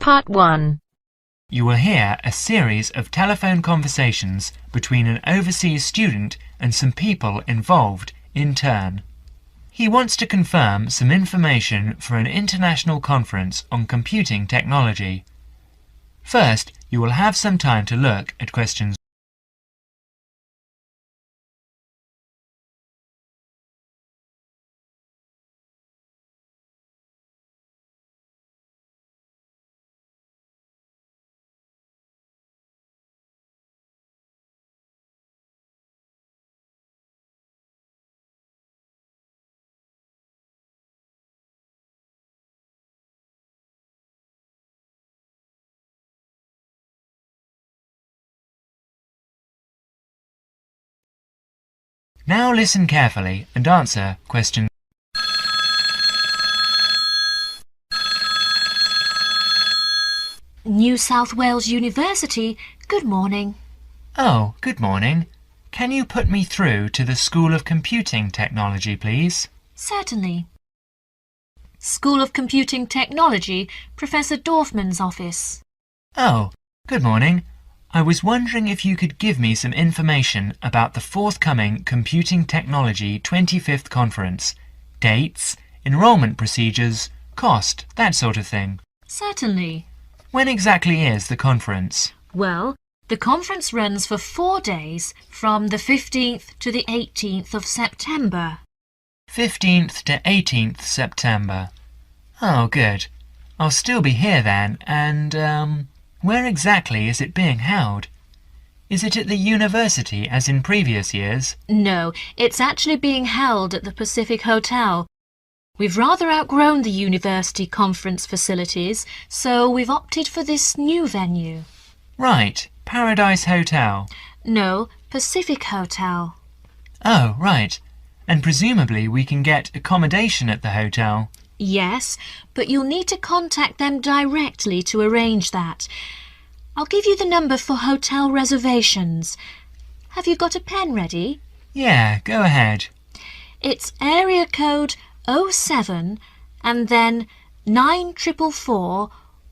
Part 1. You will hear a series of telephone conversations between an overseas student and some people involved in turn. He wants to confirm some information for an international conference on computing technology. First, you will have some time to look at questions. Now listen carefully and answer questions. New South Wales University, good morning. Oh, good morning. Can you put me through to the School of Computing Technology, please? Certainly. School of Computing Technology, Professor Dorfman's office. Oh, good morning. I was wondering if you could give me some information about the forthcoming Computing Technology 25th Conference. Dates, enrolment procedures, cost, that sort of thing. Certainly. When exactly is the conference? Well, the conference runs for 4 days from the 15th to the 18th of September. 15th to 18th September. Oh, good. I'll still be here then, and, where exactly is it being held? Is it at the university as in previous years? No, it's actually being held at the Pacific Hotel. We've rather outgrown the university conference facilities, so we've opted for this new venue. Right, Paradise Hotel. No, Pacific Hotel. Oh, right. And presumably we can get accommodation at the hotel. Yes, but you'll need to contact them directly to arrange that. I'll give you the number for hotel reservations. Have you got a pen ready? Yeah, go ahead. It's area code 07 and then 9444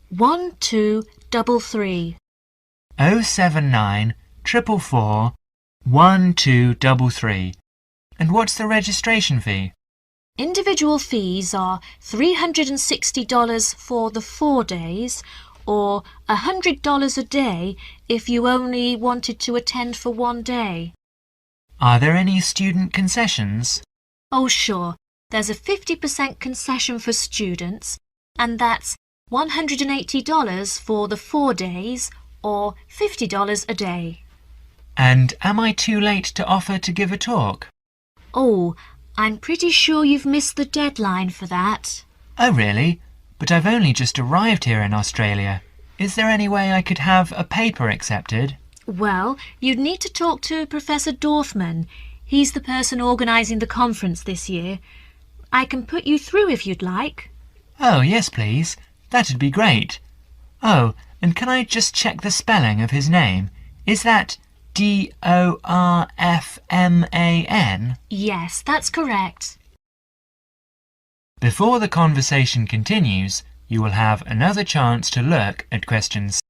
1233. 079 444 1233. And what's the registration fee? Individual fees are $360 for the 4 days or $100 a day if you only wanted to attend for 1 day. Are there any student concessions? Oh, sure. There's a 50% concession for students, and that's $180 for the 4 days or $50 a day. And am I too late to offer to give a talk? Oh, I'm pretty sure you've missed the deadline for that. Oh, really? But I've only just arrived here in Australia. Is there any way I could have a paper accepted? Well, you'd need to talk to Professor Dorfman. He's the person organising the conference this year. I can put you through if you'd like. Oh, yes, please. That'd be great. Oh, and can I just check the spelling of his name? Is that Dorfman? Yes, that's correct. Before the conversation continues, you will have another chance to look at questions.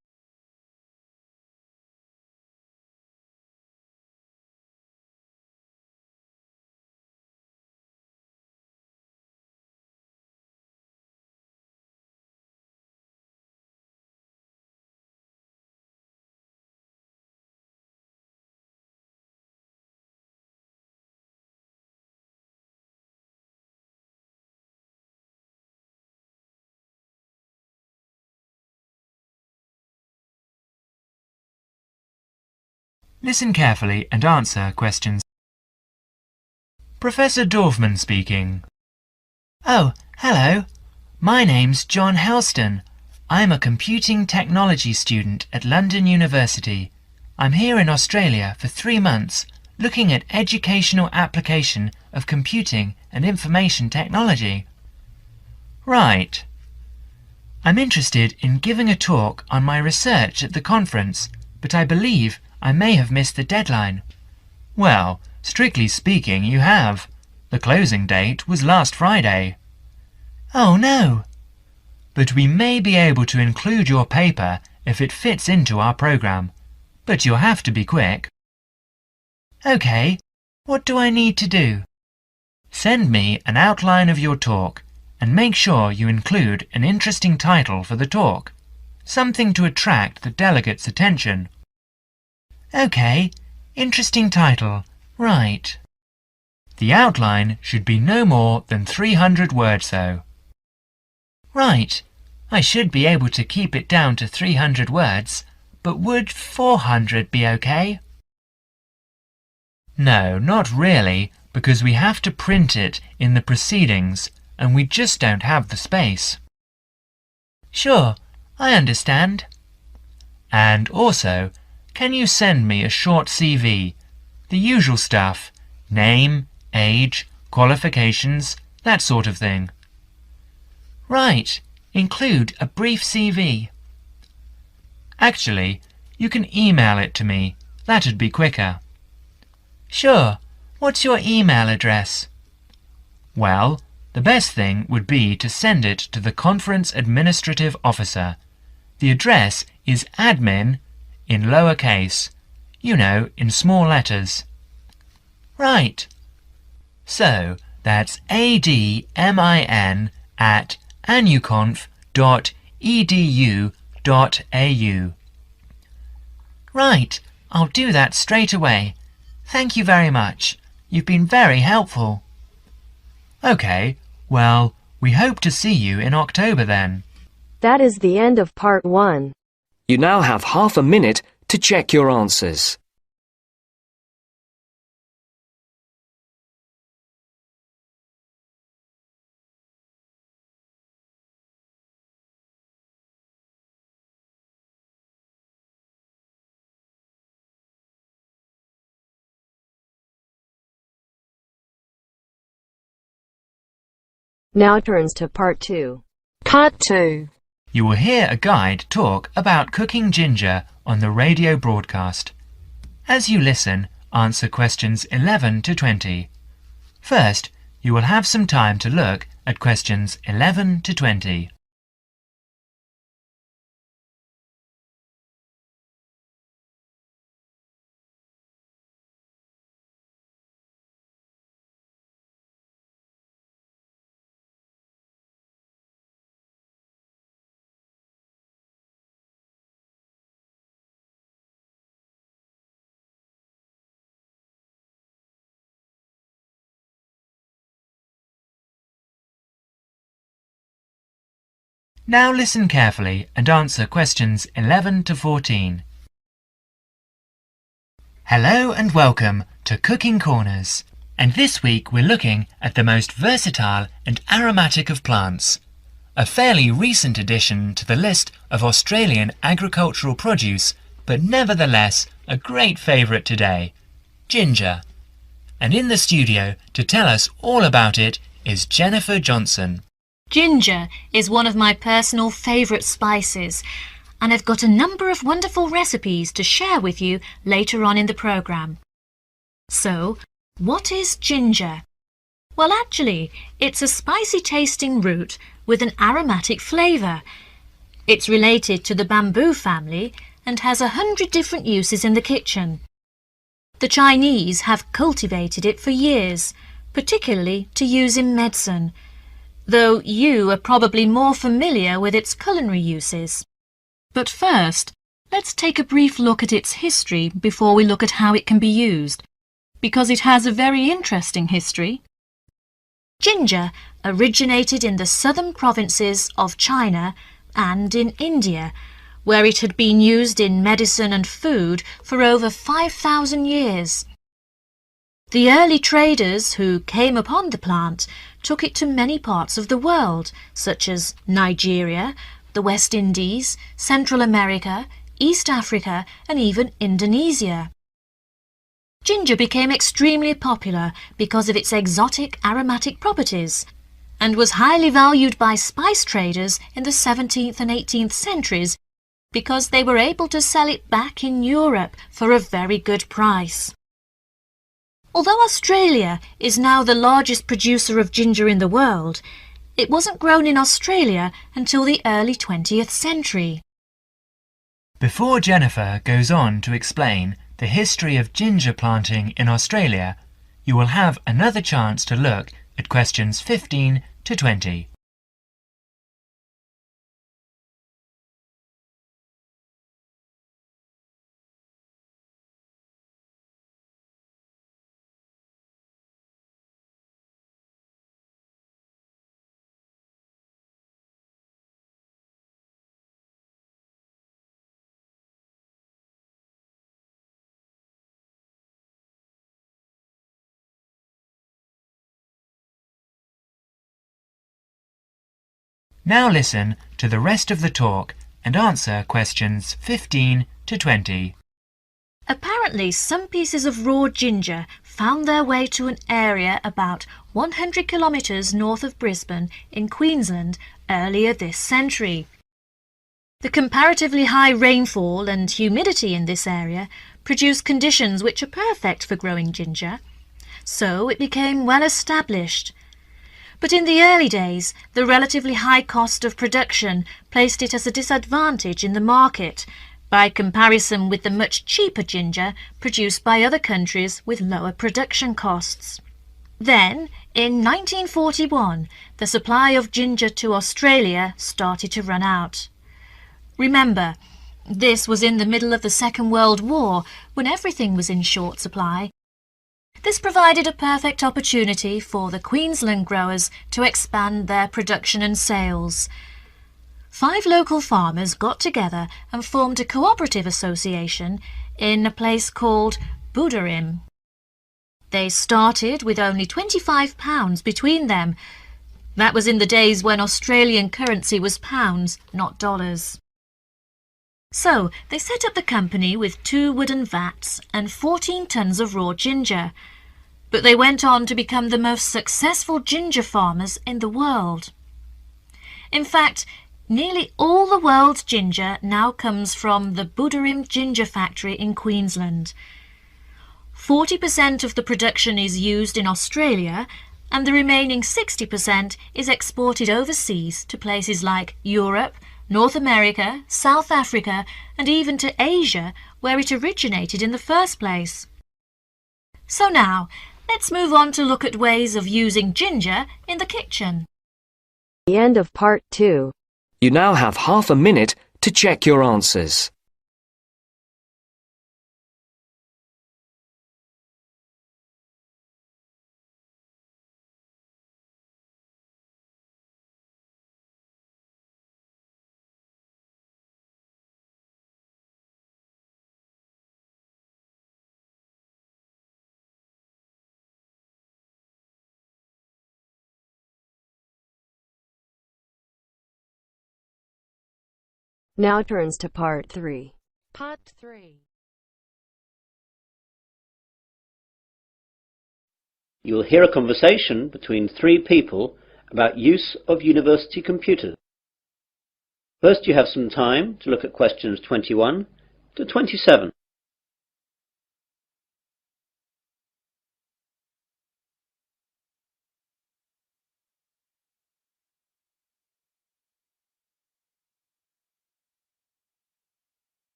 Listen carefully and answer questions. Professor Dorfman speaking. Oh, hello. My name's John Helston. I'm a computing technology student at London University. I'm here in Australia for 3 months, looking at educational application of computing and information technology. Right. I'm interested in giving a talk on my research at the conference, but I believe I may have missed the deadline. Well, strictly speaking, you have. The closing date was last Friday. Oh, no. but we may be able to include your paper if it fits into our program. But you'll have to be quick. OK, what do I need to do? Send me an outline of your talk and make sure you include an interesting title for the talk, something to attract the delegates' attention. OK, interesting title, right. The outline should be no more than 300 words though. Right, I should be able to keep it down to 300 words, but would 400 be OK? No, not really, because we have to print it in the proceedings and we just don't have the space. Sure, I understand. And also, can you send me a short CV? The usual stuff, name, age, qualifications, that sort of thing. Right, include a brief CV. Actually, you can email it to me. That'd be quicker. Sure, what's your email address? Well, the best thing would be to send it to the Conference Administrative Officer. The address is admin in lowercase, you know, in small letters. Right. So, that's admin at anuconf.edu.au. Right, I'll do that straight away. Thank you very much. You've been very helpful. OK, well, we hope to see you in October then. That is the end of part 1. You now have half a minute to check your answers. Now turns to part 2. Part 2. You will hear a guide talk about cooking ginger on the radio broadcast. As you listen, answer questions 11 to 20. First, you will have some time to look at questions 11 to 20. Now listen carefully and answer questions 11 to 14. Hello and welcome to Cooking Corners. And this week we're looking at the most versatile and aromatic of plants. A fairly recent addition to the list of Australian agricultural produce, but nevertheless a great favourite today, ginger. And in the studio to tell us all about it is Jennifer Johnson. Ginger is one of my personal favourite spices, and I've got a number of wonderful recipes to share with you later on in the programme. So, what is ginger? Well, actually, it's a spicy-tasting root with an aromatic flavour. It's related to the bamboo family and has 100 different uses in the kitchen. The Chinese have cultivated it for years, particularly to use in medicine, though you are probably more familiar with its culinary uses. But first, let's take a brief look at its history before we look at how it can be used, because it has a very interesting history. Ginger originated in the southern provinces of China and in India, where it had been used in medicine and food for over 5,000 years. The early traders who came upon the plant took it to many parts of the world, such as Nigeria, the West Indies, Central America, East Africa, and even Indonesia. Ginger became extremely popular because of its exotic aromatic properties and was highly valued by spice traders in the 17th and 18th centuries because they were able to sell it back in Europe for a very good price. Although Australia is now the largest producer of ginger in the world, It wasn't grown in Australia until the early 20th century. Before Jennifer goes on to explain the history of ginger planting in Australia, you will have another chance to look at questions 15 to 20. Now listen to the rest of the talk and answer questions 15 to 20. Apparently, some pieces of raw ginger found their way to an area about 100 kilometres north of Brisbane in Queensland earlier this century. The comparatively high rainfall and humidity in this area produced conditions which are perfect for growing ginger, so it became well established. But in the early days, the relatively high cost of production placed it as a disadvantage in the market by comparison with the much cheaper ginger produced by other countries with lower production costs. Then, in 1941, the supply of ginger to Australia started to run out. Remember, this was in the middle of the Second World War, when everything was in short supply. This provided a perfect opportunity for the Queensland growers to expand their production and sales. 5 local farmers got together and formed a cooperative association in a place called Buderim. They started with only £25 between them. That was in the days when Australian currency was pounds, not dollars. So they set up the company with 2 wooden vats and 14 tons of raw ginger. But they went on to become the most successful ginger farmers in the world. In fact, nearly all the world's ginger now comes from the Buderim ginger factory in Queensland. 40% of the production is used in Australia, and the remaining 60% is exported overseas to places like Europe, North America, South Africa, and even to Asia, where it originated in the first place. So now, let's move on to look at ways of using ginger in the kitchen. The end of part 2. You now have half a minute to check your answers. Now turns to part 3. Part 3. You will hear a conversation between 3 people about use of university computers. First, you have some time to look at questions 21 to 27.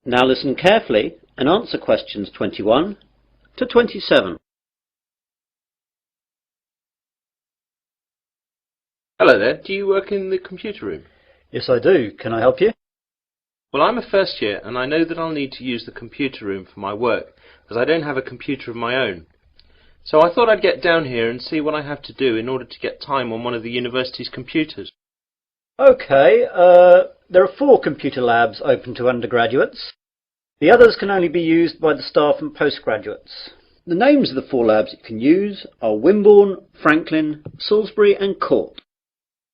Now listen carefully and answer questions 21 to 27. Hello there, do you work in the computer room? Yes, I do. Can I help you? Well, I'm a first year and I know that I'll need to use the computer room for my work, as I don't have a computer of my own. So I thought I'd get down here and see what I have to do in order to get time on one of the university's computers. Okay, there are 4 computer labs open to undergraduates. The others can only be used by the staff and postgraduates. The names of the 4 labs you can use are Wimborne, Franklin, Salisbury and Court.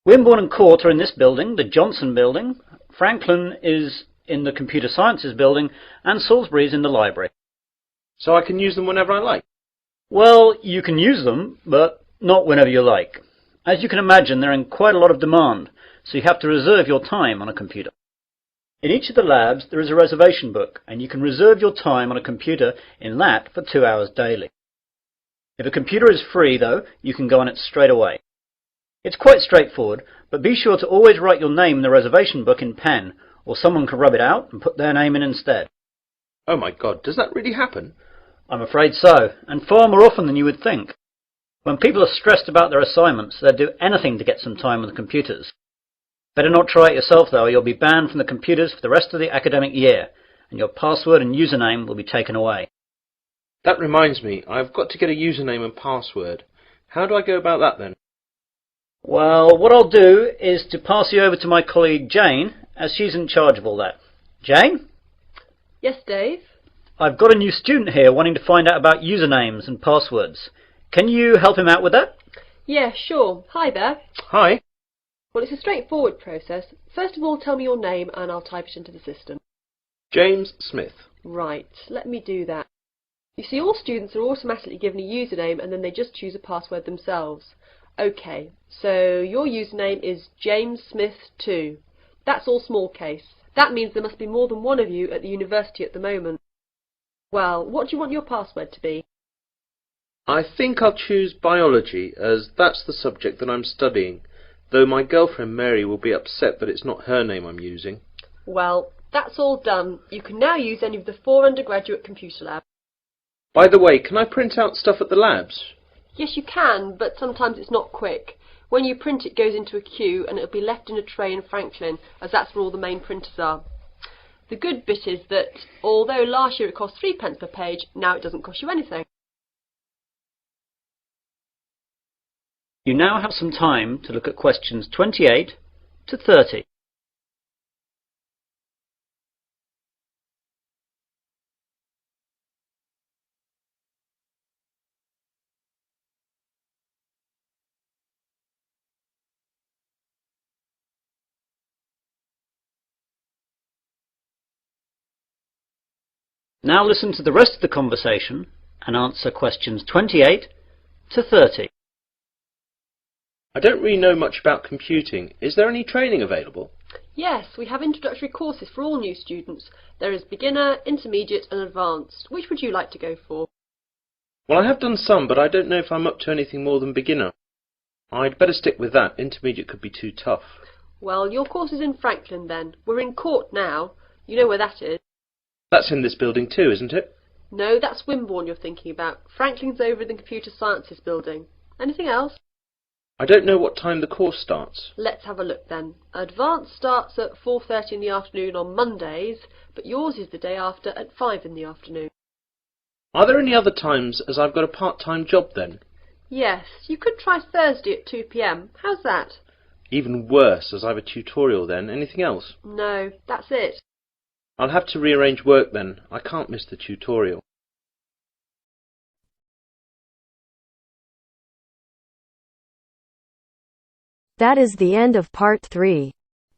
Wimborne and Court are in this building, the Johnson building. Franklin is in the Computer Sciences building and Salisbury is in the library. So I can use them whenever I like? Well, you can use them, but not whenever you like. As you can imagine, they're in quite a lot of demand, so you have to reserve your time on a computer. In each of the labs there is a reservation book, and you can reserve your time on a computer in that for 2 hours daily. If a computer is free, though, you can go on it straight away. It's quite straightforward, but be sure to always write your name in the reservation book in pen, or someone can rub it out and put their name in instead. Oh my God, does that really happen? I'm afraid so, and far more often than you would think. When people are stressed about their assignments, they'll do anything to get some time on the computers. Better not try it yourself, though, or you'll be banned from the computers for the rest of the academic year, and your password and username will be taken away. That reminds me, I've got to get a username and password. How do I go about that then? Well, what I'll do is to pass you over to my colleague Jane, as she's in charge of all that. Jane? Yes, Dave? I've got a new student here wanting to find out about usernames and passwords. Can you help him out with that? Yeah, sure. Hi there. Hi. Well, it's a straightforward process. First of all, tell me your name and I'll type it into the system. James Smith. Right, let me do that. You see, all students are automatically given a username and then they just choose a password themselves. OK, so your username is JamesSmith2. That's all small case. That means there must be more than one of you at the university at the moment. Well, what do you want your password to be? I think I'll choose biology, as that's the subject that I'm studying, though my girlfriend Mary will be upset that it's not her name I'm using. Well, that's all done. You can now use any of the 4 undergraduate computer labs. By the way, can I print out stuff at the labs? Yes, you can, but sometimes it's not quick. When you print, it goes into a queue and it'll be left in a tray in Franklin, as that's where all the main printers are. The good bit is that, although last year it cost 3p per page, now it doesn't cost you anything. You now have some time to look at questions 28 to 30. Now listen to the rest of the conversation and answer questions 28 to 30. I don't really know much about computing. Is there any training available? Yes, we have introductory courses for all new students. There is beginner, intermediate and advanced. Which would you like to go for? Well, I have done some, but I don't know if I'm up to anything more than beginner. I'd better stick with that. Intermediate could be too tough. Well, your course is in Franklin then. We're in Court now. You know where that is. That's in this building too, isn't it? No, that's Wimborne you're thinking about. Franklin's over in the Computer Sciences building. Anything else? I don't know what time the course starts. Let's have a look then. Advanced starts at 4:30 in the afternoon on Mondays, but yours is the day after at 5 in the afternoon. Are there any other times, as I've got a part-time job then? Yes, you could try Thursday at 2 p.m. How's that? Even worse, as I've a tutorial then. Anything else? No, that's it. I'll have to rearrange work then. I can't miss the tutorial. That is the end of part 3.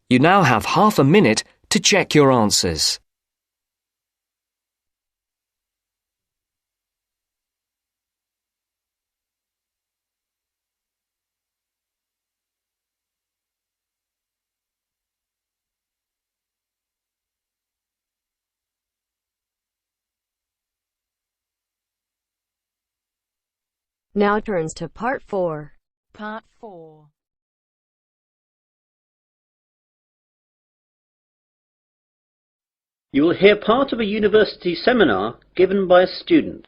You now have half a minute to check your answers. Now turns to part 4. Part 4. You will hear part of a university seminar given by a student.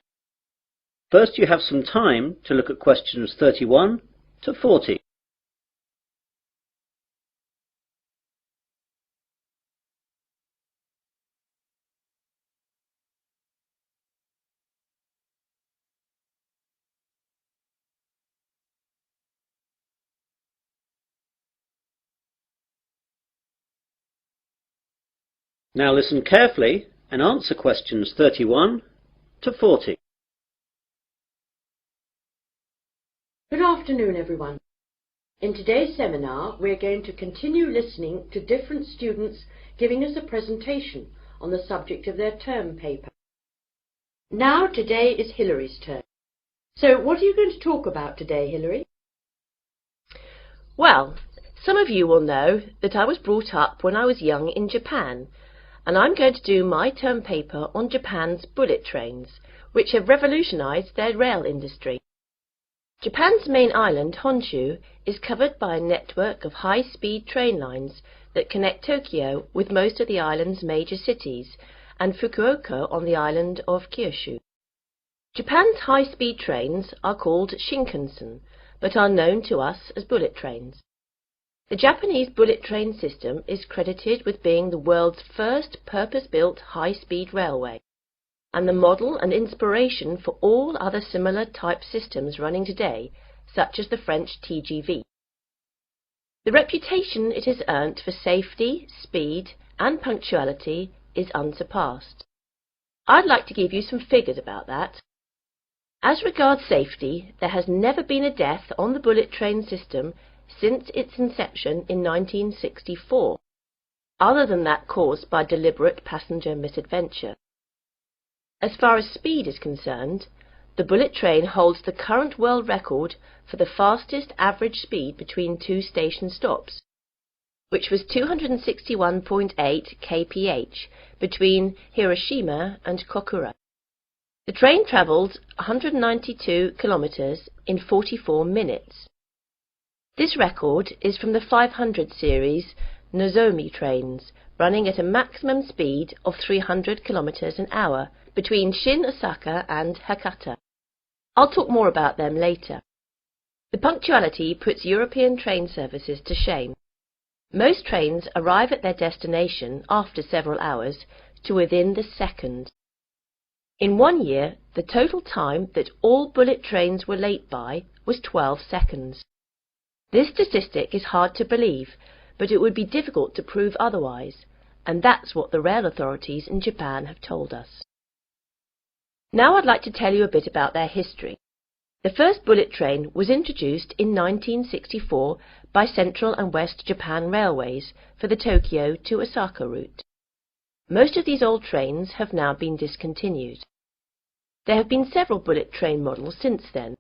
First, you have some time to look at questions 31 to 40. Now listen carefully and answer questions 31 to 40. Good afternoon, everyone. In today's seminar, we're going to continue listening to different students giving us a presentation on the subject of their term paper. Now, today is Hillary's turn. So, what are you going to talk about today, Hillary? Well, some of you will know that I was brought up when I was young in Japan, and I'm going to do my term paper on Japan's bullet trains, which have revolutionized their rail industry. Japan's main island, Honshu, is covered by a network of high-speed train lines that connect Tokyo with most of the island's major cities and Fukuoka on the island of Kyushu. Japan's high-speed trains are called Shinkansen, but are known to us as bullet trains. The Japanese bullet train system is credited with being the world's first purpose-built high-speed railway, and the model and inspiration for all other similar type systems running today, such as the French TGV. The reputation it has earned for safety, speed, and punctuality is unsurpassed. I'd like to give you some figures about that. As regards safety, there has never been a death on the bullet train system since its inception in 1964, other than that caused by deliberate passenger misadventure. As far as speed is concerned, the bullet train holds the current world record for the fastest average speed between two station stops, which was 261.8 kph between Hiroshima and Kokura. The train travelled 192 kilometres in 44 minutes. This record is from the 500 series Nozomi trains, running at a maximum speed of 300 kilometres an hour between Shin Osaka and Hakata. I'll talk more about them later. The punctuality puts European train services to shame. Most trains arrive at their destination after several hours to within the second. In 1 year, the total time that all bullet trains were late by was 12 seconds. This statistic is hard to believe, but it would be difficult to prove otherwise, and that's what the rail authorities in Japan have told us. Now I'd like to tell you a bit about their history. The first bullet train was introduced in 1964 by Central and West Japan Railways for the Tokyo to Osaka route. Most of these old trains have now been discontinued. There have been several bullet train models since then.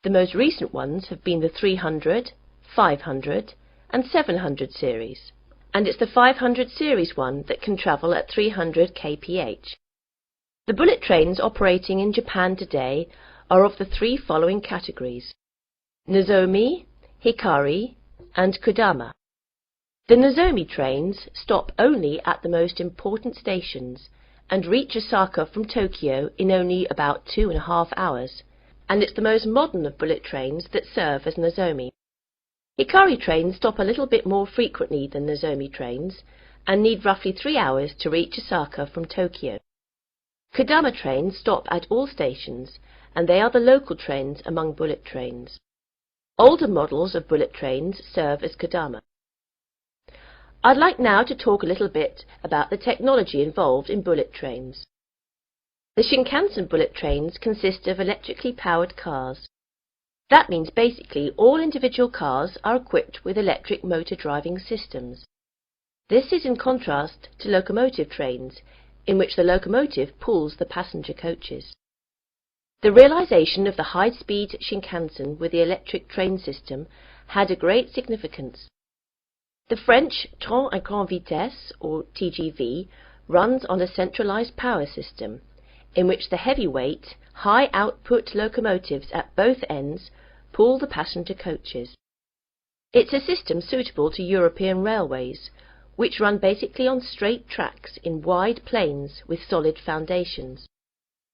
The most recent ones have been the 300, 500 and 700 series, and it's the 500 series one that can travel at 300 kph. The bullet trains operating in Japan today are of the three following categories: Nozomi, Hikari and Kodama. The Nozomi trains stop only at the most important stations and reach Osaka from Tokyo in only about 2.5 hours, and it's the most modern of bullet trains that serve as Nozomi. Hikari trains stop a little bit more frequently than Nozomi trains and need roughly 3 hours to reach Osaka from Tokyo. Kodama trains stop at all stations, and they are the local trains among bullet trains. Older models of bullet trains serve as Kodama. I'd like now to talk a little bit about the technology involved in bullet trains. The Shinkansen bullet trains consist of electrically powered cars. That means basically all individual cars are equipped with electric motor driving systems. This is in contrast to locomotive trains, in which the locomotive pulls the passenger coaches. The realization of the high-speed Shinkansen with the electric train system had a great significance. The French Train à grande vitesse, or TGV, runs on a centralized power system, in which the heavyweight, high-output locomotives at both ends pull the passenger coaches. It's a system suitable to European railways, which run basically on straight tracks in wide plains with solid foundations.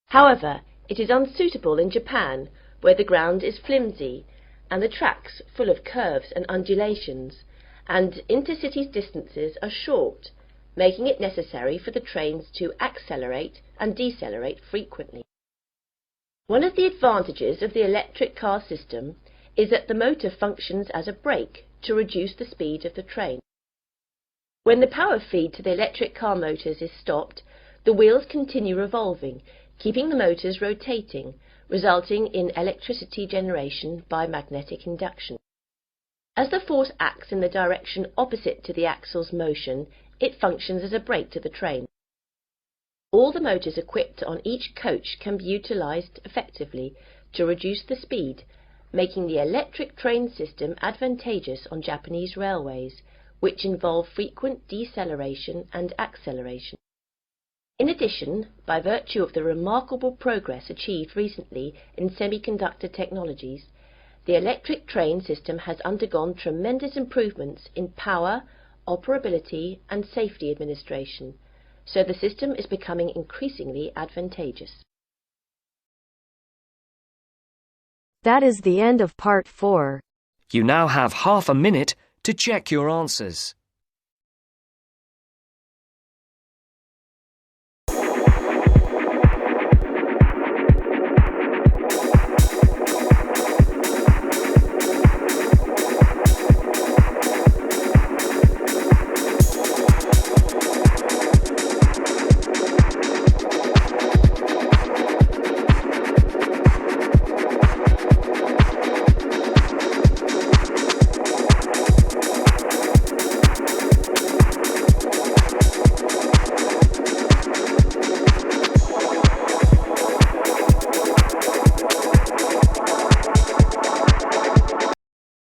However, it is unsuitable in Japan, where the ground is flimsy and the tracks full of curves and undulations, and intercity distances are short, making it necessary for the trains to accelerate and decelerate frequently. One of the advantages of the electric car system is that the motor functions as a brake to reduce the speed of the train. When the power feed to the electric car motors is stopped, the wheels continue revolving, keeping the motors rotating, resulting in electricity generation by magnetic induction. As the force acts in the direction opposite to the axle's motion, it functions as a brake to the train. All the motors equipped on each coach can be utilized effectively to reduce the speed, making the electric train system advantageous on Japanese railways, which involve frequent deceleration and acceleration. In addition, by virtue of the remarkable progress achieved recently in semiconductor technologies, the electric train system has undergone tremendous improvements in power, operability, and safety administration, so the system is becoming increasingly advantageous. That is the end of part 4. You now have half a minute to check your answers.